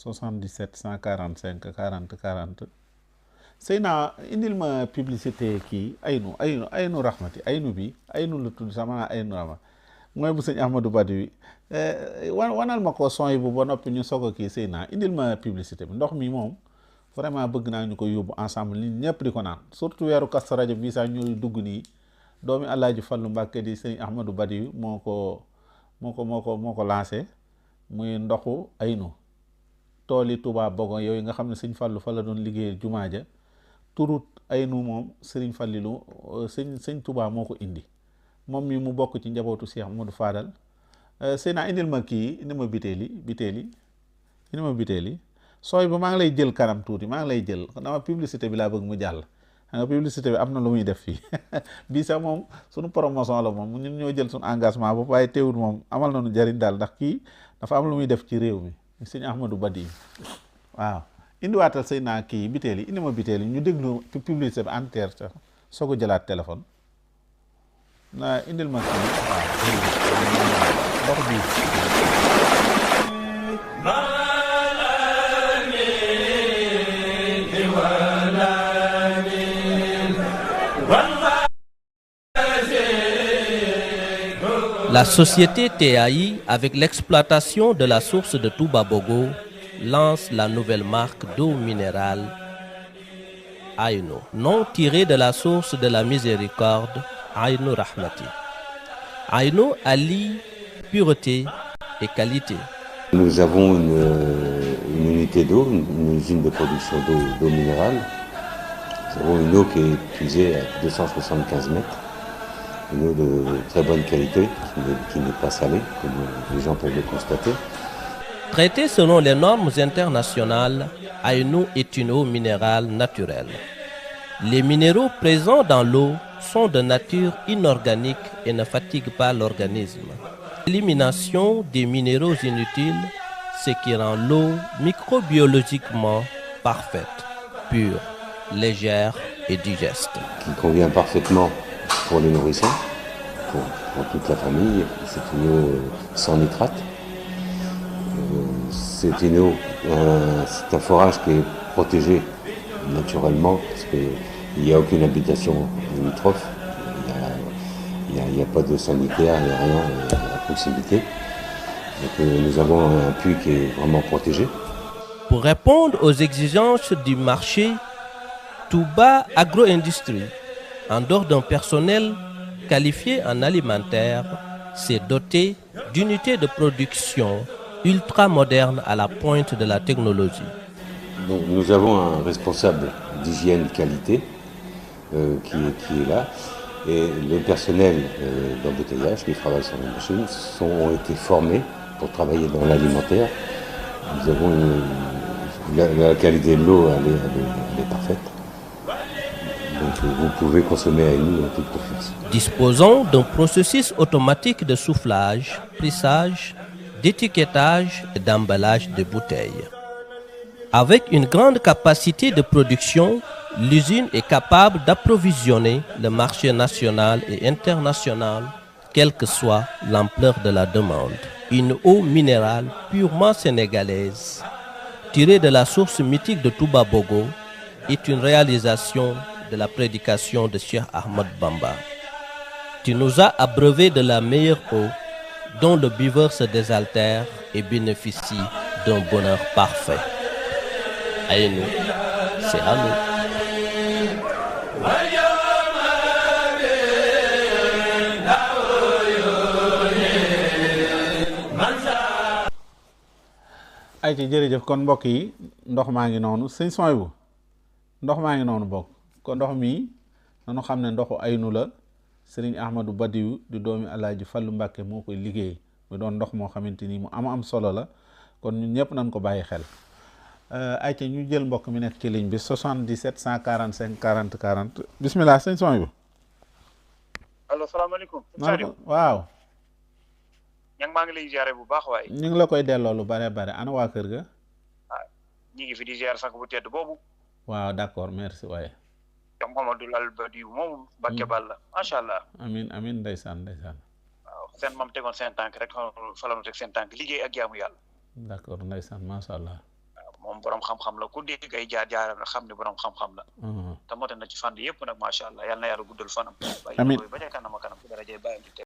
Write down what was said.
77 145 40 40 Seyna indil ma publicité kii aynu rahmati aynu bi aynu la tudd sama aynu rahma mooy bu sëñ Ahmadou Badawi wanal ma ko son yi bu ba noppi ñu soog a kii Seyna indil ma publicité bi ndox mi moom vraiment bëgg naa ñu ko yóbbu ensemble nit ñëpp di ko naan surtout weeru Kazu Rajab bi sax ñuy dugg nii doomi Alaaji Fallu Mbàkke di sëñ Ahmadou Badawi moo ko lancé muy ndoxu aynu tooli Touba Bogo yooyu nga xam ne sëñ Fallu fa la doon liggéey jumaa ja turut aynu moom sëriñ Fallilu sëñ Touba moo ko indi moom mi mu bokk ci njabootu Cheikh Modou Fadal Seyna indil ma kii indi ma bitéeli sooy ba maa ngi lay jël kanam tuuti maa ngi lay jël dama publicité bi laa bëgg mu jàll xam nga publicité bi am na lu muy def fii bii sax moom suñu promotion la moom ñun ñoo jël suñu engagement ba waaye teewul moom amal nañu jariñ daal ndax kii dafa am lu muy def ci réew mi sëñ Ahmadou Badawi waaw indiwaatal Seyna kii bitéeli indi ma bitéeli ñu déglu publicité bi entière sax soog a jëlaat téléphone na indil ma kii waaw ndox bi La société TAI, avec l'exploitation de la source de Touba Bogo, lance la nouvelle marque d'eau minérale Aynu, nom tiré de la source de la miséricorde, Aynu Rahmati. Aynu allie pureté et qualité. Nous avons une unité d'eau, une usine de production d'eau minérale. Nous avons une eau qui est puisée à 275 mètres. Une eau de très bonne qualité, qui n'est pas salée, comme les gens peuvent le constater. Traitée selon les normes internationales, Aynu est une eau minérale naturelle. Les minéraux présents dans l'eau sont de nature inorganique et ne fatiguent pas l'organisme. L'élimination des minéraux inutiles, ce qui rend l'eau microbiologiquement parfaite, pure, légère et digeste. Qui convient parfaitement pour les nourrissons, pour toute la famille. C'est une eau sans nitrate. C'est une eau, c'est un forage qui est protégé naturellement parce qu'il n'y a aucune habitation limitrophe. Il n'y a pas de sanitaire, il n'y a rien à proximité. Donc nous avons un puits qui est vraiment protégé. Pour répondre aux exigences du marché, Touba Agro-Industrie, en dehors d'un personnel qualifié en alimentaire, s'est doté d'unités de production ultra modernes à la pointe de la technologie. Donc, nous avons un responsable d'hygiène qualité qui est là, et le personnel d'embouteillage qui travaille sur les machines ont été formés pour travailler dans l'alimentaire. Nous avons la qualité de l'eau, elle est parfaite. Donc vous pouvez consommer avec nous en toute confiance. Disposant d'un processus automatique de soufflage, pressage, d'étiquetage et d'emballage de bouteilles. Avec une grande capacité de production, l'usine est capable d'approvisionner le marché national et international, quelle que soit l'ampleur de la demande. Une eau minérale purement sénégalaise, tirée de la source mythique de Touba Bogo, est une réalisation de la prédication de Cheikh Ahmad Bamba. Tu nous as abreuvé de la meilleure eau, dont le buveur se désaltère et bénéficie d'un bonheur parfait. Aynu, c'est à nous. ay ci jërëjëf kon mbokk yi ndox maa ngi noonu sëñ sooy bu ndox maa ngi noonu bokk kon ndox mi nanu xam ne ndoxu aynu la sëriñ Ahmadou Badawi di doomi Alaaji Fallu Mbàkke moo koy liggéey mu doon ndox moo xamante ni mu am solo la kon ñun ñëpp nañ ko bàyyi xel ay ci ñu jël mbokk mi nekk ci ligne bi 77 145 40 40 bismillah sëñ sooy bu allo salaamaaleykum. waaw ñang maa ngi lay ziare bu baax waaye. ñu ngi la koy delloo lu bare bare ana waa kër ga. ñi ngi fi di ziare sang bu tedd boobu. waaw d'accord merci waaye. Cheikh Mouhamadoul Badawi moom Mbàkke Balla macha allah. amin ndeysaan. waaw seen mam tegoon seen tànk rek fa la ñu teg seen tànk liggéey ak jaamu yàlla. d'accord ndeysaan macha allah. moom borom xam-xam la ku dégg ay jaar-jaaram xam ne borom xam-xam la. te mote na ci fànn yëpp nag macha allah yal na yàlla guddal fanam. amiin ba ca kanam a kanam ku darajee bàyyam